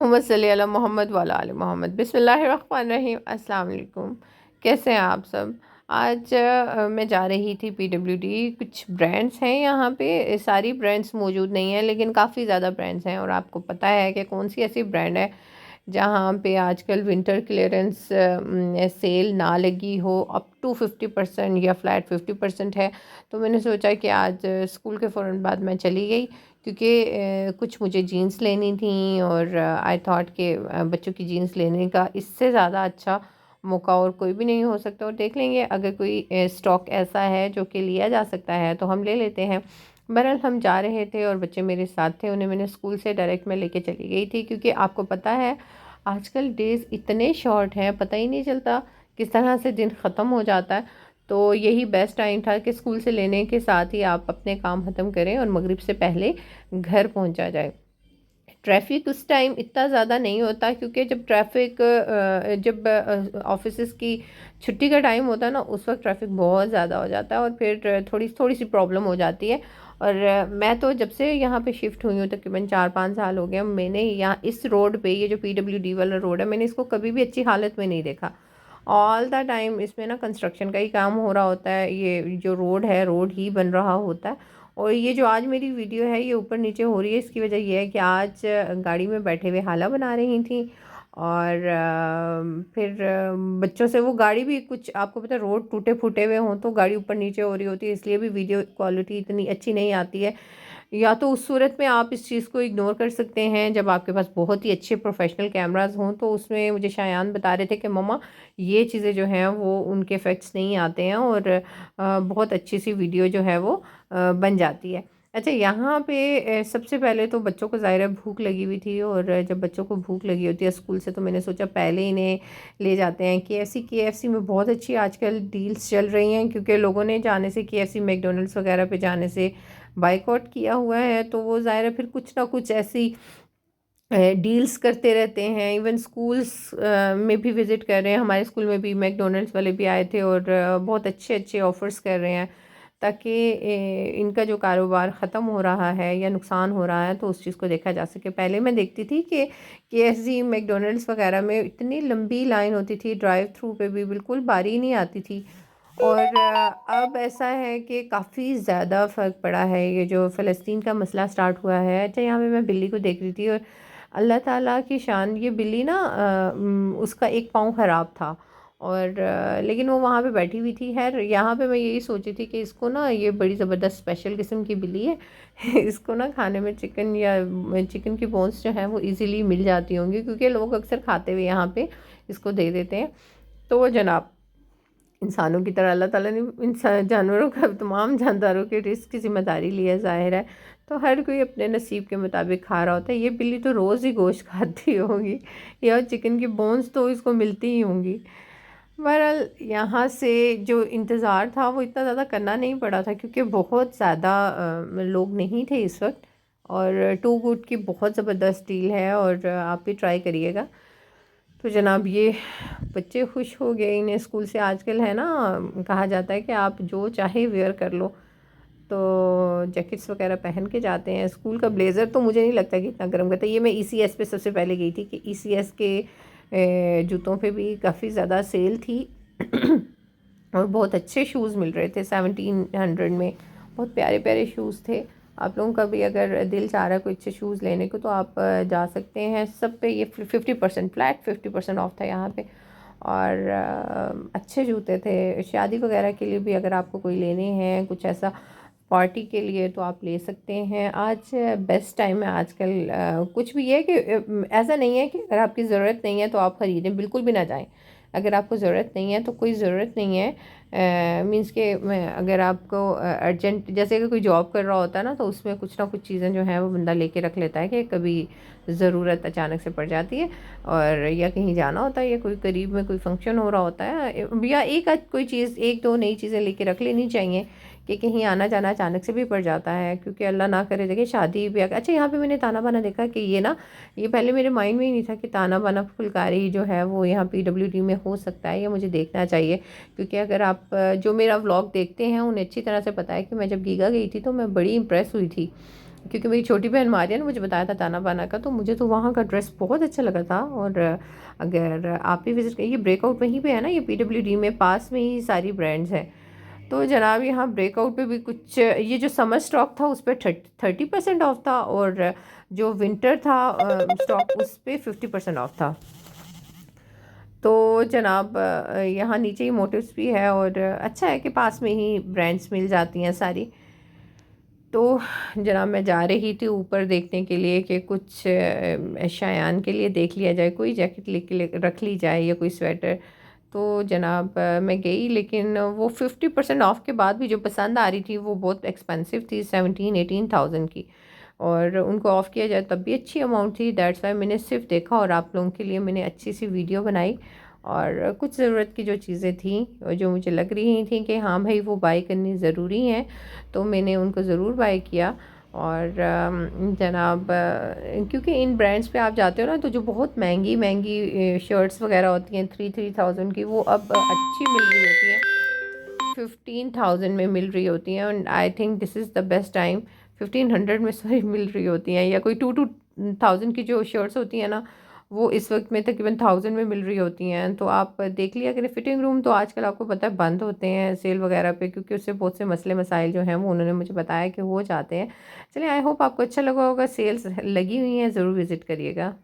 मोहम्मद सल्ली अला मोहम्मद वाला आले मोहम्मद। बिस्मिल्लाहिर्रहमानिर्रहीम। अस्सलाम वालेकुम। कैसे हैं आप सब? आज मैं जा रही थी पीडब्ल्यूडी। कुछ ब्रांड्स हैं यहाँ पे, सारी ब्रांड्स मौजूद नहीं हैं लेकिन काफ़ी ज़्यादा ब्रांड्स हैं। और आपको पता है कि कौन सी ऐसी ब्रांड है जहाँ पे आजकल विंटर क्लियरेंस सेल ना लगी हो, अप टू 50% या फ्लैट 50% है। तो मैंने सोचा कि आज स्कूल के फ़ौरन बाद मैं चली गई, क्योंकि कुछ मुझे जीन्स लेनी थी और आई थॉट कि बच्चों की जीन्स लेने का इससे ज़्यादा अच्छा मौका और कोई भी नहीं हो सकता। और देख लेंगे अगर कोई स्टॉक ऐसा है जो कि लिया जा सकता है तो हम ले लेते हैं। बहरहाल हम जा रहे थे और बच्चे मेरे साथ थे, उन्हें मैंने स्कूल से डायरेक्ट मैं लेके चली गई थी, क्योंकि आपको पता है आजकल डेज़ इतने शॉर्ट हैं, पता ही नहीं चलता किस तरह से दिन ख़त्म हो जाता है। तो यही बेस्ट टाइम था कि स्कूल से लेने के साथ ही आप अपने काम ख़त्म करें और मगरिब से पहले घर पहुंचा जाए। ट्रैफिक उस टाइम इतना ज़्यादा नहीं होता, क्योंकि जब ट्रैफिक जब ऑफिस की छुट्टी का टाइम होता है ना, उस वक्त ट्रैफिक बहुत ज़्यादा हो जाता है और फिर थोड़ी थोड़ी सी प्रॉब्लम हो जाती है। और मैं तो जब से यहाँ पे शिफ्ट हुई हूँ तकरीबन 4-5 साल हो गए, मैंने यहाँ इस रोड पे, ये जो पीडब्ल्यूडी वाला रोड है, मैंने इसको कभी भी अच्छी हालत में नहीं देखा। ऑल द टाइम इसमें ना कंस्ट्रक्शन का ही काम हो रहा होता है, ये जो रोड है रोड ही बन रहा होता है। और ये जो आज मेरी वीडियो है ये ऊपर नीचे हो रही है, इसकी वजह ये है कि आज गाड़ी में बैठे हुए हाला बना रही थी और फिर बच्चों से वो गाड़ी भी, कुछ आपको पता है रोड टूटे फूटे हुए हों तो गाड़ी ऊपर नीचे हो रही होती है, इसलिए भी वीडियो क्वालिटी इतनी अच्छी नहीं आती है। या तो उस सूरत में आप इस चीज़ को इग्नोर कर सकते हैं जब आपके पास बहुत ही अच्छे प्रोफेशनल कैमरास हों। तो उसमें मुझे शायान बता रहे थे कि मम्मा ये चीज़ें जो हैं वो उनके इफ़ेक्ट्स नहीं आते हैं और बहुत अच्छी सी वीडियो जो है वो बन जाती है। अच्छा, यहाँ पे सबसे पहले तो बच्चों को ज़ाहिर है भूख लगी हुई थी, और जब बच्चों को भूख लगी होती है स्कूल से तो मैंने सोचा पहले इन्हें ले जाते हैं केएफसी में बहुत अच्छी आजकल डील्स चल रही हैं, क्योंकि लोगों ने जाने से केएफसी मैकडोनल्ड्स वगैरह पे जाने से बाइकआउट किया हुआ है। तो वो ज़ाहिर है फिर कुछ ना कुछ ऐसी डील्स करते रहते हैं। इवन स्कूल्स में भी विज़िट कर रहे हैं, हमारे स्कूल में भी मैकडोनल्ड्स वाले भी आए थे और बहुत अच्छे अच्छे ऑफ़र्स कर रहे हैं, ताकि इनका जो कारोबार ख़त्म हो रहा है या नुकसान हो रहा है तो उस चीज़ को देखा जा सके। पहले मैं देखती थी कि केएफसी मैकडोनल्ड्स वगैरह में इतनी लंबी लाइन होती थी, ड्राइव थ्रू पे भी बिल्कुल बारी नहीं आती थी। और अब ऐसा है कि काफ़ी ज़्यादा फ़र्क पड़ा है, ये जो फ़लस्तीन का मसला स्टार्ट हुआ है। अच्छा, यहाँ पे मैं बिल्ली को देख रही थी और अल्लाह ताला की शान, ये बिल्ली ना उसका एक पाँव ख़राब था और लेकिन वो वहाँ पे बैठी हुई थी। खैर यहाँ पे मैं यही सोची थी कि इसको ना, ये बड़ी ज़बरदस्त स्पेशल किस्म की बिल्ली है इसको ना खाने में चिकन या चिकन की बोन्स जो हैं वो इजीली मिल जाती होंगी, क्योंकि लोग अक्सर खाते हुए यहाँ पे इसको दे देते हैं। तो जनाब, इंसानों की तरह अल्लाह ताला ने इंसान जानवरों का, तमाम जानदारों के रिस्क की ज़िम्मेदारी ली है, ज़ाहिर है। तो हर कोई अपने नसीब के मुताबिक खा रहा होता है। ये बिल्ली तो रोज़ ही गोश्त खाती होगी या चिकन की बोन्स तो इसको मिलती ही होंगी। बहरहाल यहाँ से जो इंतज़ार था वो इतना ज़्यादा करना नहीं पड़ा था, क्योंकि बहुत ज़्यादा लोग नहीं थे इस वक्त। और टू गुड की बहुत ज़बरदस्त डील है और आप भी ट्राई करिएगा। तो जनाब, ये बच्चे खुश हो गए, इन्हें स्कूल से आजकल है ना, कहा जाता है कि आप जो चाहे वेयर कर लो। तो जैकेट्स वगैरह पहन के जाते हैं। स्कूल का ब्लेज़र तो मुझे नहीं लगता कि इतना गर्म करता है। ये मैं ईसीएस पे सबसे पहले गई थी कि ईसीएस के जूतों पे भी काफ़ी ज़्यादा सेल थी और बहुत अच्छे शूज़ मिल रहे थे 1700 में। बहुत प्यारे प्यारे शूज़ थे। आप लोगों का भी अगर दिल चाह रहा है कोई अच्छे शूज़ लेने को तो आप जा सकते हैं। सब पे ये 50% फ्लैट 50% ऑफ था यहाँ पे। और अच्छे जूते थे। शादी वगैरह के लिए भी अगर आपको कोई लेने हैं, कुछ ऐसा पार्टी के लिए, तो आप ले सकते हैं। आज बेस्ट टाइम है आजकल। कुछ भी है कि ऐसा नहीं है कि अगर आपकी ज़रूरत नहीं है तो आप ख़रीदें, बिल्कुल भी ना जाएं। अगर आपको ज़रूरत नहीं है तो कोई ज़रूरत नहीं है। मीन्स के अगर आपको अर्जेंट, जैसे कि कोई जॉब कर रहा होता है ना, तो उसमें कुछ ना कुछ चीज़ें जो हैं वो बंदा लेके रख लेता है कि कभी ज़रूरत अचानक से पड़ जाती है। और या कहीं जाना होता है या कोई करीब में कोई फंक्शन हो रहा होता है, या एक आध कोई चीज़, एक दो नई चीज़ें लेके रख लेनी चाहिए कि कहीं आना जाना अचानक से भी पड़ जाता है। क्योंकि अल्लाह ना करे, देखिए शादी भी। अच्छा, यहाँ पे मैंने ताना बाना देखा कि ये ना, ये पहले मेरे माइंड में ही नहीं था कि ताना बाना फुलकारी जो है वो यहाँ पीडब्ल्यूडी में हो सकता है। ये मुझे देखना चाहिए, क्योंकि अगर आप जो मेरा व्लॉग देखते हैं उन्हें अच्छी तरह से पता है कि मैं जब गीगा गई थी तो मैं बड़ी इम्प्रेस हुई थी क्योंकि मेरी छोटी बहन मारिया ने मुझे बताया था ताना बाना का, तो मुझे तो वहाँ का ड्रेस बहुत अच्छा लगा था। और अगर आप भी विज़िट करिए, ब्रेकआउट वहीं पे है ना, ये PWD में पास में ही सारी ब्रांड्स हैं। तो जनाब यहाँ ब्रेकआउट पे भी कुछ, ये जो समर स्टॉक था उस पर 30% ऑफ था, और जो विंटर था स्टॉक उस पर 50% ऑफ था। तो जनाब यहाँ नीचे ही मोटिव्स भी है, और अच्छा है कि पास में ही ब्रांड्स मिल जाती हैं सारी। तो जनाब मैं जा रही थी ऊपर देखने के लिए कि कुछ शायान के लिए देख लिया जाए, कोई जैकेट रख ली जाए या कोई स्वेटर। तो जनाब मैं गई, लेकिन वो 50% ऑफ के बाद भी जो पसंद आ रही थी वो बहुत एक्सपेंसिव थी, 17-18 थाउजेंड की। और उनको ऑफ़ किया जाए तब भी अच्छी अमाउंट थी। दैट्स वाई मैंने सिर्फ देखा और आप लोगों के लिए मैंने अच्छी सी वीडियो बनाई। और कुछ ज़रूरत की जो चीज़ें थी और जो मुझे लग रही थी कि हाँ भाई वो बाई करनी ज़रूरी हैं, तो मैंने उनको ज़रूर बाई किया। और जनाब क्योंकि इन ब्रांड्स पे आप जाते हो ना, तो जो बहुत महंगी महंगी शर्ट्स वगैरह होती हैं 3-3 थाउजेंड की, वो अब अच्छी मिल रही होती हैं, 15,000 में मिल रही होती हैं। And I think this is the best time, 1500 में सॉरी मिल रही होती हैं, या कोई 2-2 थाउजेंड की जो शर्ट्स होती हैं ना, वो इस वक्त में तकरीबन 1000 में मिल रही होती हैं। तो आप देख लिया करें। फिटिंग रूम तो आजकल आपको पता है बंद होते हैं सेल वगैरह पे, क्योंकि उससे बहुत से मसले मसाइल जो हैं वो उन्होंने मुझे बताया कि हो जाते हैं। चलिए, आई होप आपको अच्छा लगा होगा। सेल्स लगी हुई हैं, ज़रूर विज़िट करिएगा।